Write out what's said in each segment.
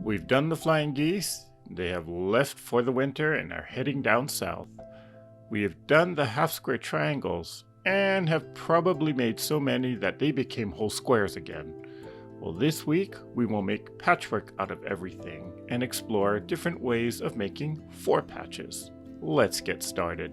We've done the flying geese. They have left for the winter and are heading down south. We have done the half square triangles and have probably made so many that they became whole squares again. Well, this week we will make patchwork out of everything and explore different ways of making 4 patches. Let's get started.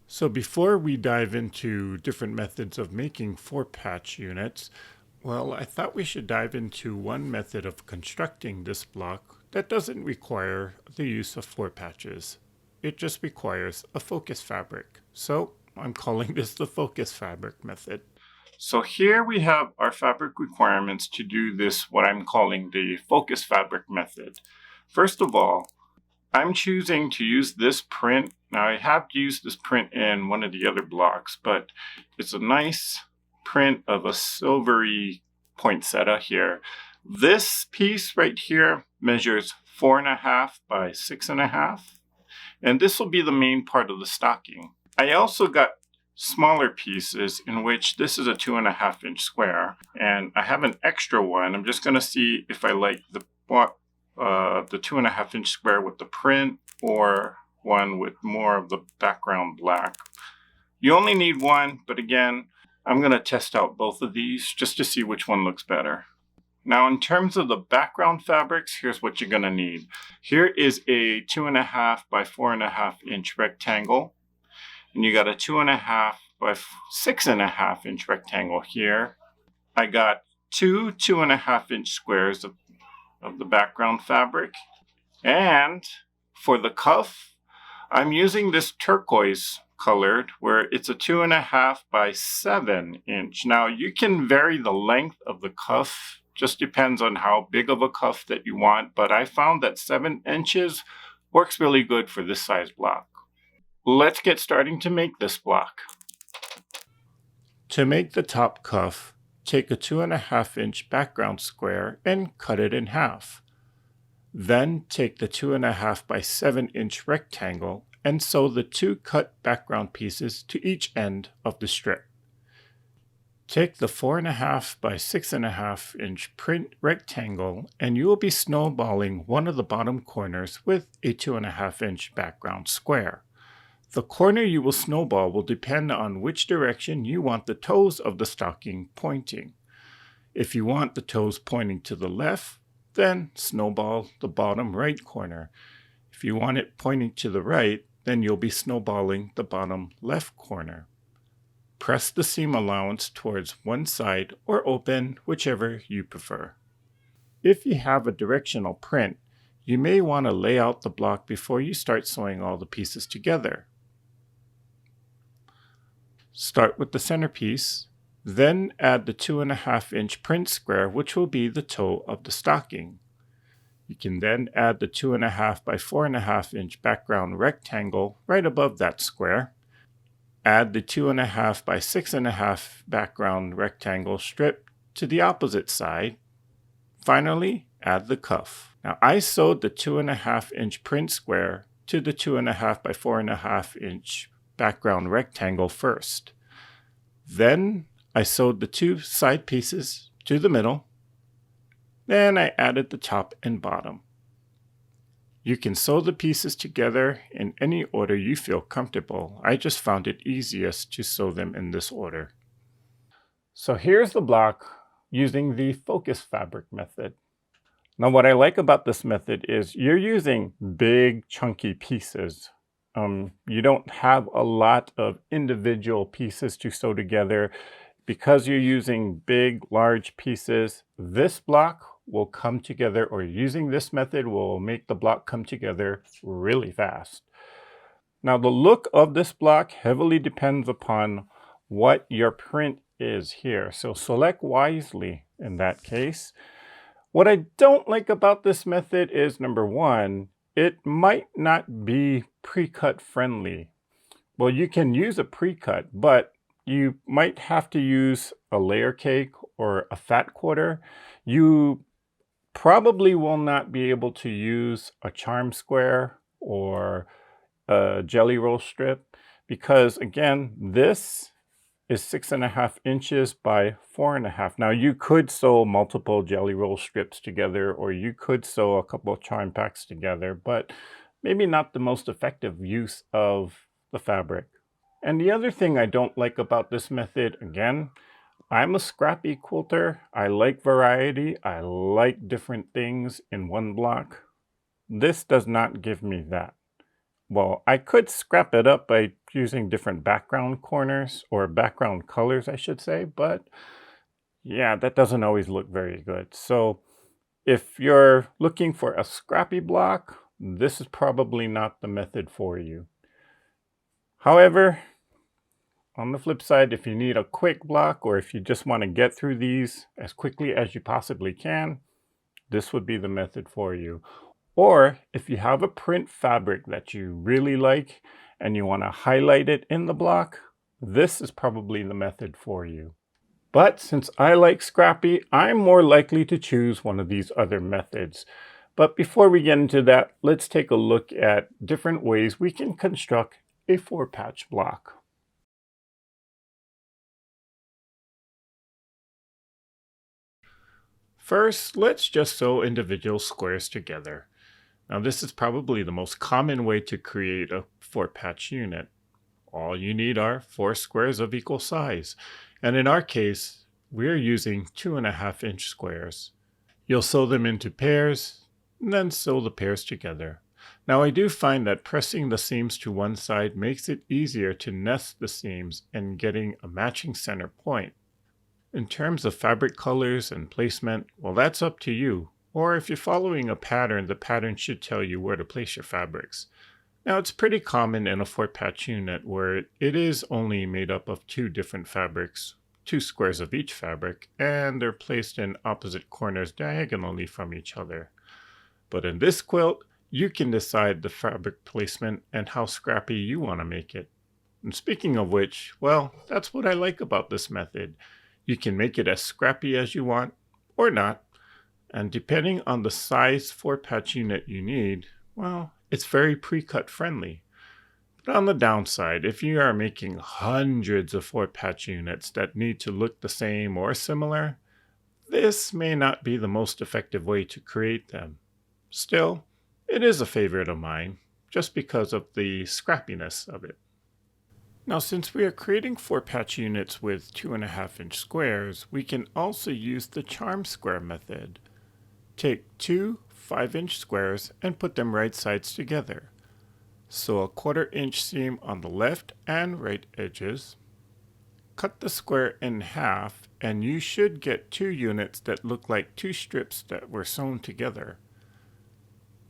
So before we dive into different methods of making 4 patch units, well, I thought we should dive into one method of constructing this block that doesn't require the use of 4 patches. It just requires a focus fabric. So I'm calling this the focus fabric method. So here we have our fabric requirements to do this, what I'm calling the focus fabric method. First of all, I'm choosing to use this print. Now I have used this print in one of the other blocks, but it's a nice print of a silvery poinsettia here. This piece right here measures 4.5 by 6.5, and this will be the main part of the stocking. I also got smaller pieces in which this is a 2.5 inch square, and I have an extra one. I'm just going to see if I like the 2.5 inch square with the print or one with more of the background black. You only need one, but again, I'm going to test out both of these just to see which one looks better. Now, in terms of the background fabrics, here's what you're going to need. Here is a 2.5 by 4.5 inch rectangle, and you got a 2.5 by 6.5 inch rectangle here. I got two 2.5 inch squares of the background fabric, and for the cuff I'm using this turquoise colored where it's a 2.5 by 7 inch. Now you can vary the length of the cuff, just depends on how big of a cuff that you want, but I found that 7 inches works really good for this size block. Let's get starting to make this block. To make the top cuff, take a 2.5 inch background square and cut it in half. Then take the 2.5 by 7 inch rectangle and sew the 2 cut background pieces to each end of the strip. Take the 4.5 by 6.5 inch print rectangle and you will be snowballing one of the bottom corners with a 2.5 inch background square. The corner you will snowball will depend on which direction you want the toes of the stocking pointing. If you want the toes pointing to the left, then snowball the bottom right corner. If you want it pointing to the right, then you'll be snowballing the bottom left corner. Press the seam allowance towards one side or open, whichever you prefer. If you have a directional print, you may want to lay out the block before you start sewing all the pieces together. Start with the centerpiece, then add the 2.5 inch print square, which will be the toe of the stocking. You can then add the 2.5 by 4.5 inch background rectangle right above that square. Add the 2.5 by 6.5 background rectangle strip to the opposite side. Finally, add the cuff. Now I sewed the 2.5 inch print square to the 2.5 by 4.5 inch background rectangle first. Then I sewed the 2 side pieces to the middle. Then I added the top and bottom. You can sew the pieces together in any order you feel comfortable. I just found it easiest to sew them in this order. So here's the block using the focus fabric method. Now what I like about this method is you're using big chunky pieces. You don't have a lot of individual pieces to sew together. Because you're using big, large pieces, this block will come together, or using this method will make the block come together really fast. Now the look of this block heavily depends upon what your print is here. So select wisely in that case. What I don't like about this method is, number one, it might not be pre-cut friendly. Well, you can use a pre-cut, but you might have to use a layer cake or a fat quarter. You probably will not be able to use a charm square or a jelly roll strip because, again, this is 6.5 inches by 4.5. Now you could sew multiple jelly roll strips together, or you could sew a couple of charm packs together, but maybe not the most effective use of the fabric. And the other thing I don't like about this method, again, I'm a scrappy quilter. I like variety. I like different things in one block. This does not give me that. Well, I could scrap it up by using different background corners, or background colors, I should say, but yeah, that doesn't always look very good. So if you're looking for a scrappy block, this is probably not the method for you. However, on the flip side, if you need a quick block, or if you just want to get through these as quickly as you possibly can, this would be the method for you. Or if you have a print fabric that you really like and you want to highlight it in the block, this is probably the method for you. But since I like Scrappy, I'm more likely to choose one of these other methods. But before we get into that, let's take a look at different ways we can construct a 4-patch block. First, let's just sew individual squares together. Now this is probably the most common way to create a 4-patch unit. All you need are 4 squares of equal size, and in our case, we're using 2.5-inch squares. You'll sew them into pairs, and then sew the pairs together. Now I do find that pressing the seams to one side makes it easier to nest the seams and getting a matching center point. In terms of fabric colors and placement, well, that's up to you. Or if you're following a pattern, the pattern should tell you where to place your fabrics. Now it's pretty common in a 4-patch unit where it is only made up of 2 different fabrics, 2 squares of each fabric, and they're placed in opposite corners diagonally from each other. But in this quilt, you can decide the fabric placement and how scrappy you want to make it. And speaking of which, well, that's what I like about this method. You can make it as scrappy as you want, or not. And depending on the size 4-patch unit you need, well, it's very pre-cut friendly. But on the downside, if you are making hundreds of 4-patch units that need to look the same or similar, this may not be the most effective way to create them. Still, it is a favorite of mine, just because of the scrappiness of it. Now, since we are creating 4-patch units with 2.5-inch squares, we can also use the charm square method. Take 2 5-inch squares and put them right sides together. Sew a 1/4-inch seam on the left and right edges. Cut the square in half, and you should get 2 units that look like 2 strips that were sewn together.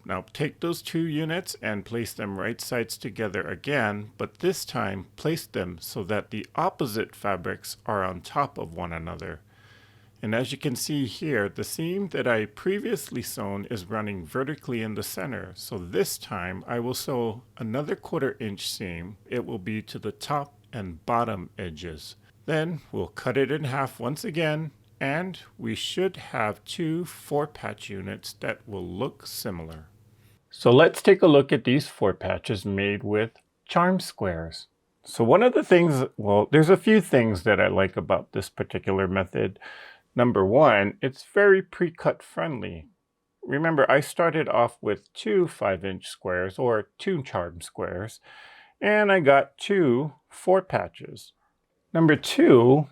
Now take those 2 units and place them right sides together again, but this time place them so that the opposite fabrics are on top of one another. And as you can see here, the seam that I previously sewn is running vertically in the center. So this time I will sew another 1/4-inch seam. It will be to the top and bottom edges. Then we'll cut it in half once again, and we should have 2 4-patch units that will look similar. So let's take a look at these 4 patches made with charm squares. So one of the things, well, there's a few things that I like about this particular method. Number one, it's very pre-cut friendly. Remember, I started off with 2 5-inch squares, or 2 charm squares, and I got 2 4 patches. Number two,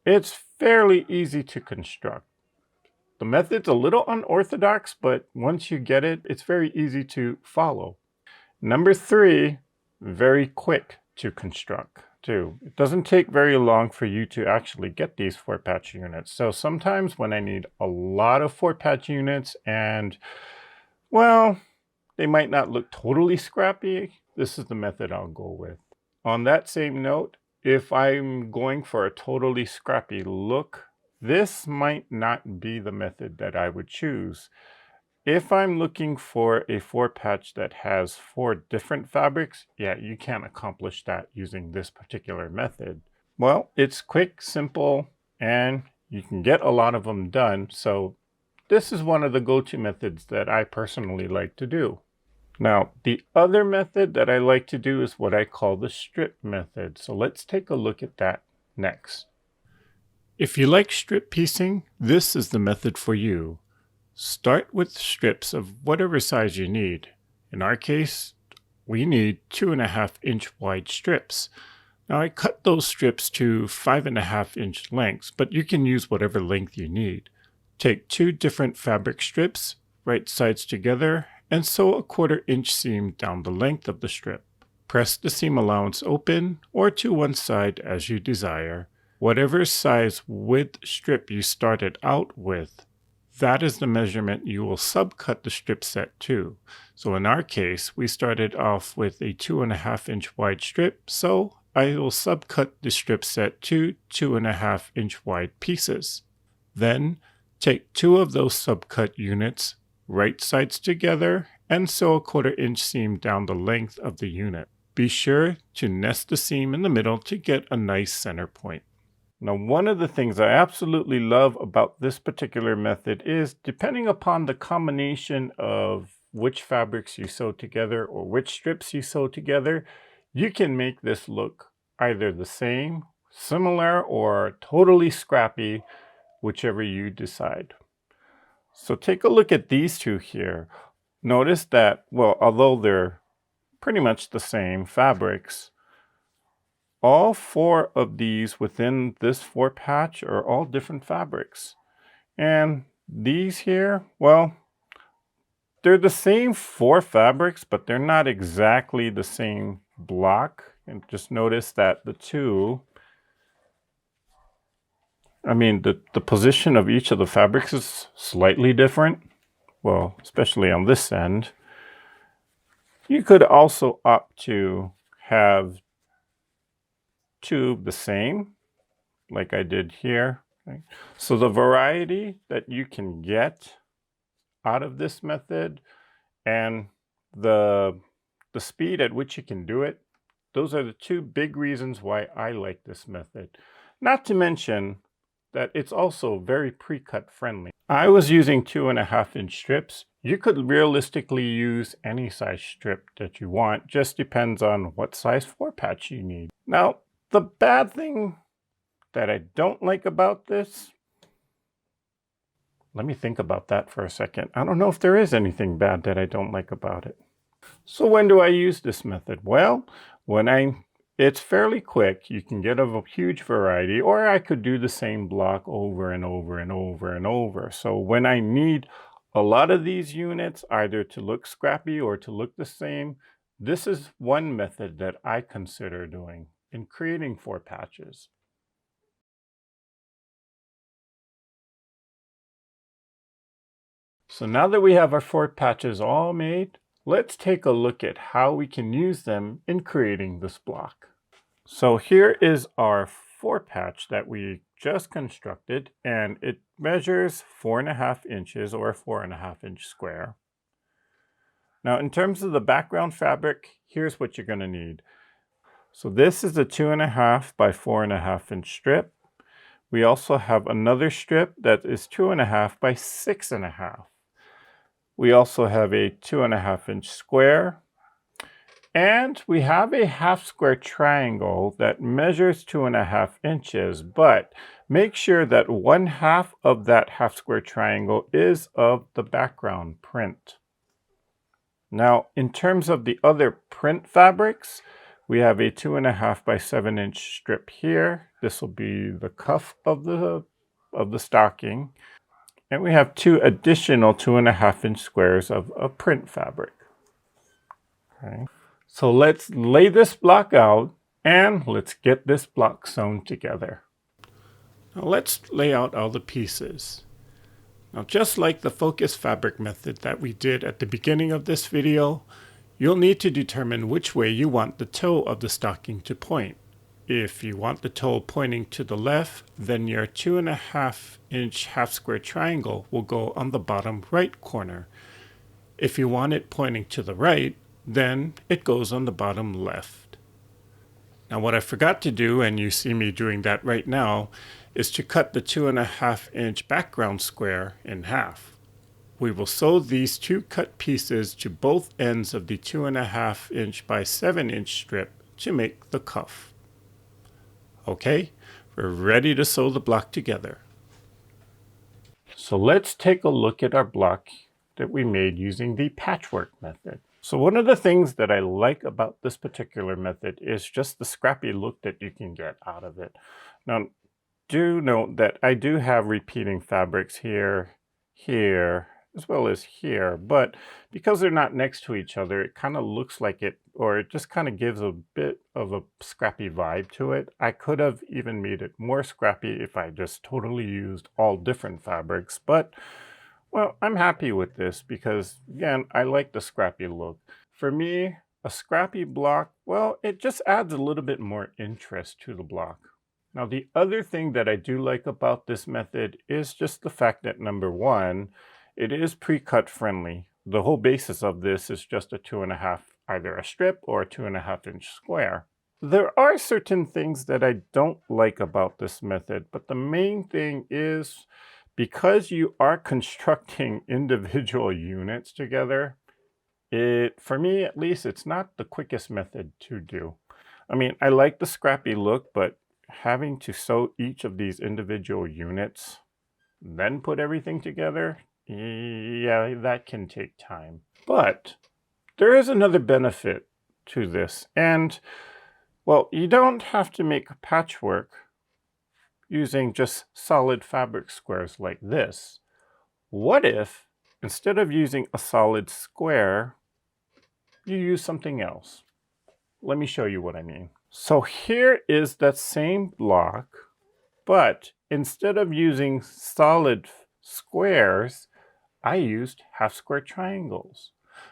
it's fairly easy to construct. The method's a little unorthodox, but once you get it, it's very easy to follow. Number 3, very quick to construct too. It doesn't take very long for you to actually get these 4-patch units. So sometimes when I need a lot of 4-patch units and, well, they might not look totally scrappy, this is the method I'll go with. On that same note, if I'm going for a totally scrappy look, this might not be the method that I would choose. If I'm looking for a 4-patch that has 4 different fabrics, yeah, you can't accomplish that using this particular method. Well, it's quick, simple, and you can get a lot of them done. So this is one of the go-to methods that I personally like to do. Now, the other method that I like to do is what I call the strip method. So let's take a look at that next. If you like strip piecing, this is the method for you. Start with strips of whatever size you need. In our case, we need 2.5-inch wide strips. Now I cut those strips to 5.5-inch lengths, but you can use whatever length you need. Take 2 different fabric strips, right sides together, and sew a 1/4-inch seam down the length of the strip. Press the seam allowance open or to one side as you desire. Whatever size width strip you started out with, that is the measurement you will subcut the strip set to. So in our case, we started off with a 2.5-inch wide strip, so I will subcut the strip set to 2.5-inch wide pieces. Then take 2 of those subcut units, right sides together, and sew a 1/4-inch seam down the length of the unit. Be sure to nest the seam in the middle to get a nice center point. Now, one of the things I absolutely love about this particular method is, depending upon the combination of which fabrics you sew together or which strips you sew together, you can make this look either the same, similar, or totally scrappy, whichever you decide. So take a look at these two here. Notice that, well, although they're pretty much the same fabrics, all 4 of these within this 4 patch are all different fabrics. And these here, well, they're the same 4 fabrics, but they're not exactly the same block. And just notice that the position of each of the fabrics is slightly different. Well, especially on this end. You could also opt to have 2 the same, like I did here. Right? So the variety that you can get out of this method and the speed at which you can do it, those are the 2 big reasons why I like this method. Not to mention that it's also very pre-cut friendly. I was using 2.5-inch strips. You could realistically use any size strip that you want, just depends on what size 4 patch you need. Now, the bad thing that I don't like about this, let me think about that for a second. I don't know if there is anything bad that I don't like about it. So when do I use this method? Well, it's fairly quick. You can get a huge variety, or I could do the same block over and over and over and over. So when I need a lot of these units, either to look scrappy or to look the same, this is one method that I consider doing in creating 4 patches. So now that we have our 4 patches all made, let's take a look at how we can use them in creating this block. So here is our 4 patch that we just constructed, and it measures 4.5 inches or a 4.5-inch square. Now, in terms of the background fabric, here's what you're going to need. So this is a 2.5 by 4.5-inch strip. We also have another strip that is 2.5 by 6.5. We also have a 2.5-inch square. And we have a half square triangle that measures 2.5 inches, but make sure that 1/2 of that half square triangle is of the background print. Now, in terms of the other print fabrics, we have a 2.5 by 7-inch strip here. This will be the cuff of the stocking. And we have 2 additional 2.5-inch squares of print fabric. Okay. So let's lay this block out and let's get this block sewn together. Now let's lay out all the pieces. Now, just like the focus fabric method that we did at the beginning of this video, you'll need to determine which way you want the toe of the stocking to point. If you want the toe pointing to the left, then your 2.5-inch half square triangle will go on the bottom right corner. If you want it pointing to the right, then it goes on the bottom left. Now what I forgot to do, and you see me doing that right now, is to cut the 2.5-inch background square in half. We will sew these 2 cut pieces to both ends of the 2.5 inch by 7 inch strip to make the cuff. Okay, we're ready to sew the block together. So let's take a look at our block that we made using the patchwork method. So one of the things that I like about this particular method is just the scrappy look that you can get out of it. Now, do note that I do have repeating fabrics here, here, as well as here, but because they're not next to each other, it kind of looks like it, or it just kind of gives a bit of a scrappy vibe to it. I could have even made it more scrappy if I just totally used all different fabrics, but well, I'm happy with this because, again, I like the scrappy look. For me, a scrappy block, well, it just adds a little bit more interest to the block. Now, the other thing that I do like about this method is just the fact that, number one, it is pre-cut friendly. The whole basis of this is just a 2.5, either a strip or a 2.5 inch square. There are certain things that I don't like about this method, but the main thing is because you are constructing individual units together, for me at least, it's not the quickest method to do. I mean, I like the scrappy look, but having to sew each of these individual units, then put everything together, yeah, that can take time. But there is another benefit to this, and well, you don't have to make a patchwork using just solid fabric squares like this. What if, instead of using a solid square, you use something else? Let me show you what I mean. So here is that same block, but instead of using solid squares, I used half square triangles.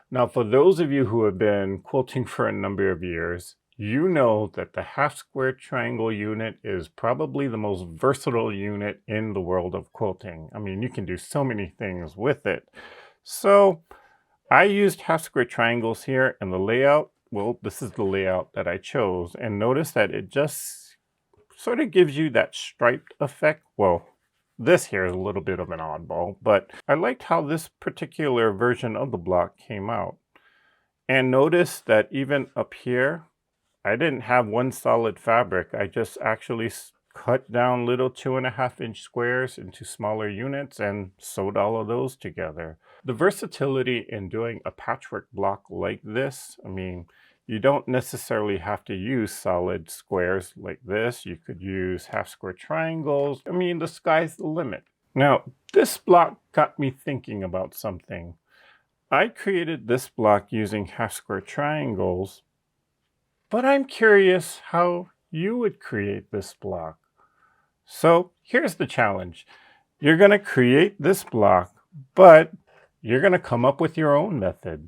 Now, for those of you who have been quilting for a number of years, you know that the half square triangle unit is probably the most versatile unit in the world of quilting. I mean, you can do so many things with it. So I used half square triangles here, and the layout, well, this is the layout that I chose. And notice that it just sort of gives you that striped effect. Well, this here is a little bit of an oddball, but I liked how this particular version of the block came out. And notice that even up here, I didn't have one solid fabric. I just actually cut down little 2.5 inch squares into smaller units and sewed all of those together. The versatility in doing a patchwork block like this, I mean, you don't necessarily have to use solid squares like this. You could use half square triangles. I mean, the sky's the limit. Now, this block got me thinking about something. I created this block using half square triangles, but I'm curious how you would create this block. So here's the challenge. You're going to create this block, but you're going to come up with your own method.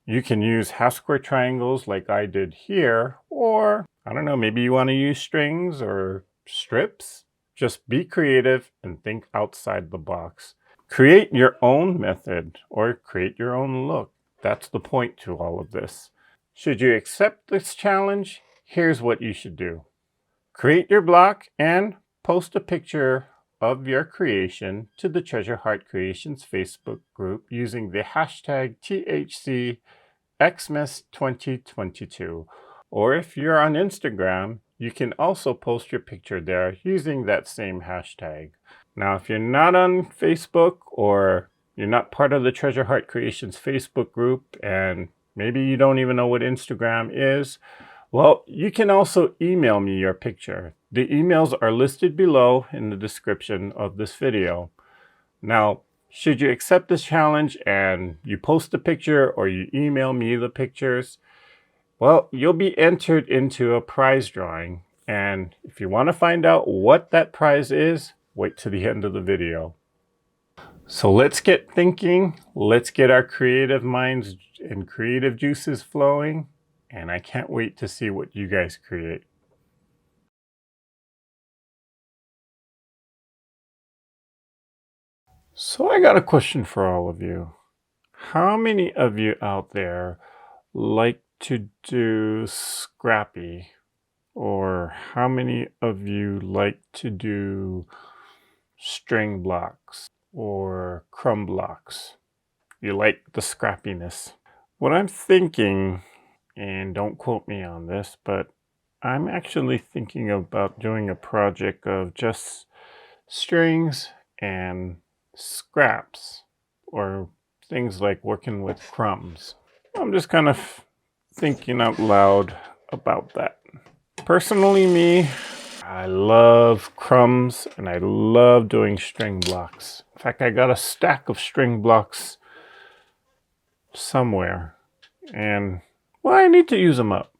You can use half square triangles like I did here, or I don't know, maybe you want to use strings or strips. Just be creative and think outside the box. Create your own method or create your own look. That's the point to all of this. Should you accept this challenge, here's what you should do. Create your block and post a picture of your creation to the Treasure Heart Creations Facebook group using the hashtag THCXmas2022. Or if you're on Instagram, you can also post your picture there using that same hashtag. Now, if you're not on Facebook or you're not part of the Treasure Heart Creations Facebook group and maybe you don't even know what Instagram is, well, you can also email me your picture. The emails are listed below in the description of this video. Now, should you accept this challenge and you post the picture or you email me the pictures, well, you'll be entered into a prize drawing. And if you want to find out what that prize is, wait to the end of the video. So let's get thinking. Let's get our creative minds and creative juices flowing. And I can't wait to see what you guys create. So I got a question for all of you. How many of you out there like to do Scrappy? Or how many of you like to do string blocks or crumb blocks? you like the scrappiness. What I'm thinking, and don't quote me on this, but I'm actually thinking about doing a project of just strings and scraps, or things like working with crumbs. I'm just kind of thinking out loud about that. Personally, me, I love crumbs and I love doing string blocks. In fact, I got a stack of string blocks somewhere, and well, I need to use them up.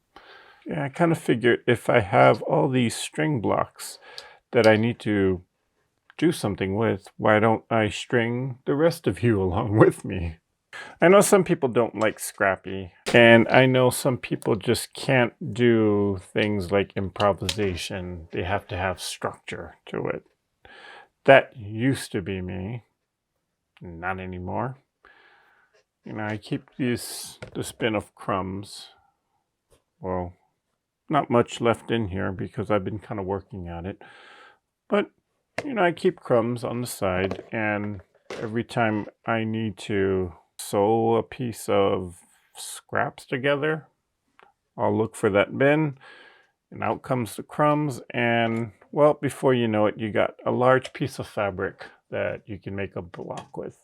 Yeah, I kind of figured if I have all these string blocks that I need to do something with, why don't I string the rest of you along with me? I know some people don't like Scrappy, and I know some people just can't do things like improvisation. They have to have structure to it. That used to be me, not anymore. You know, I keep this bin of crumbs. Well, not much left in here because I've been kind of working at it. But, you know, I keep crumbs on the side, and every time I need to sew a piece of scraps together, I'll look for that bin, and out comes the crumbs, and well, before you know it, you got a large piece of fabric that you can make a block with.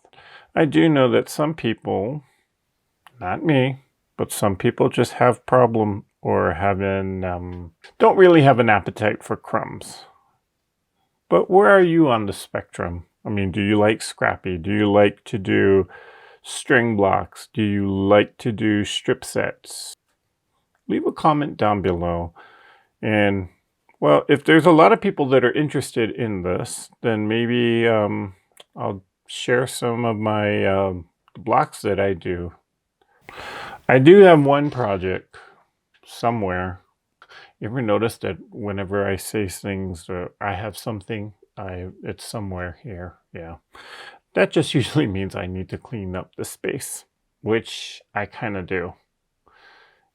I do know that some people, not me, but some people just have problem or don't really have an appetite for crumbs. But where are you on the spectrum? I mean, do you like Scrappy? Do you like to do string blocks? Do you like to do strip sets? Leave a comment down below. And well, if there's a lot of people that are interested in this, then maybe I'll share some of my blocks that I do. I do have one project somewhere. You ever notice that whenever I say things, I have something, it's somewhere here? Yeah. That just usually means I need to clean up the space, which I kind of do.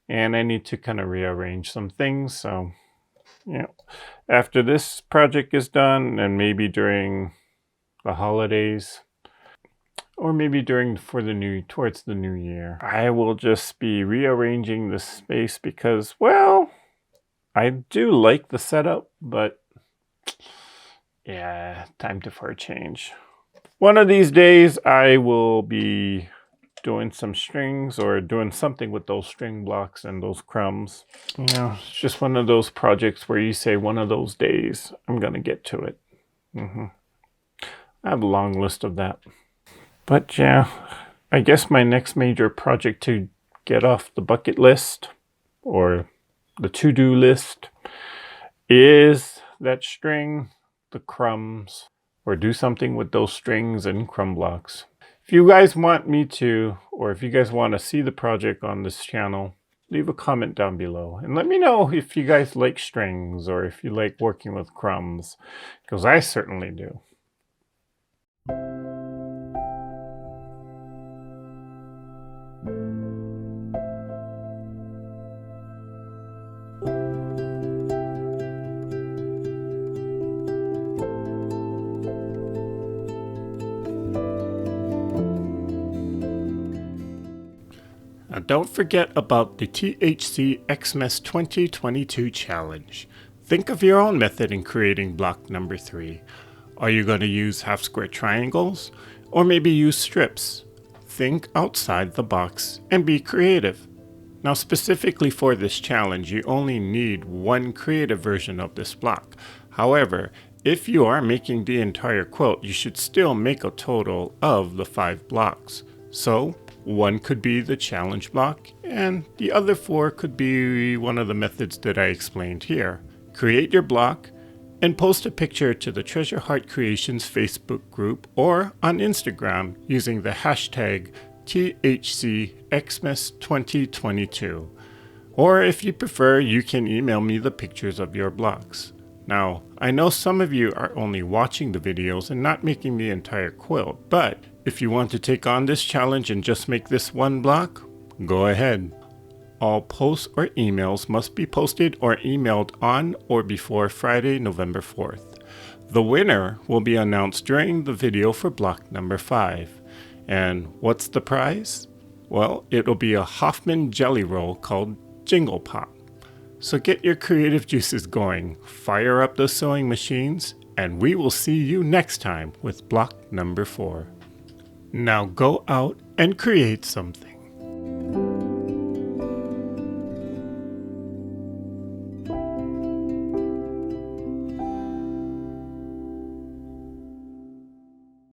And I need to kind of rearrange some things. So, you know, after this project is done, and maybe during the holidays, or maybe towards the new year, I will just be rearranging the space because, well, I do like the setup, but yeah, time for a change. One of these days, I will be doing some strings or doing something with those string blocks and those crumbs. You know, it's just one of those projects where you say one of those days, I'm going to get to it. I have a long list of that. But yeah, I guess my next major project to get off the bucket list or the to-do list is that string, the crumbs, or do something with those strings and crumb blocks. If you guys want me to, or if you guys want to see the project on this channel, leave a comment down below and let me know if you guys like strings or if you like working with crumbs, because I certainly do. Now don't forget about the THC Xmas 2022 challenge. Think of your own method in creating block number 3. Are you going to use half square triangles or maybe use strips? Think outside the box and be creative. Now specifically for this challenge, you only need one creative version of this block. However, if you are making the entire quilt, you should still make a total of the 5 blocks. So one could be the challenge block, and the other 4 could be one of the methods that I explained here. Create your block and post a picture to the Treasure Heart Creations Facebook group or on Instagram using the hashtag THCXmas2022. Or if you prefer, you can email me the pictures of your blocks. Now, I know some of you are only watching the videos and not making the entire quilt, but if you want to take on this challenge and just make this one block, go ahead. All posts or emails must be posted or emailed on or before Friday, November 4th. The winner will be announced during the video for block number 5. And what's the prize? Well, it'll be a Hoffman jelly roll called Jingle Pop. So get your creative juices going, fire up those sewing machines, and we will see you next time with block number 4. Now go out and create something.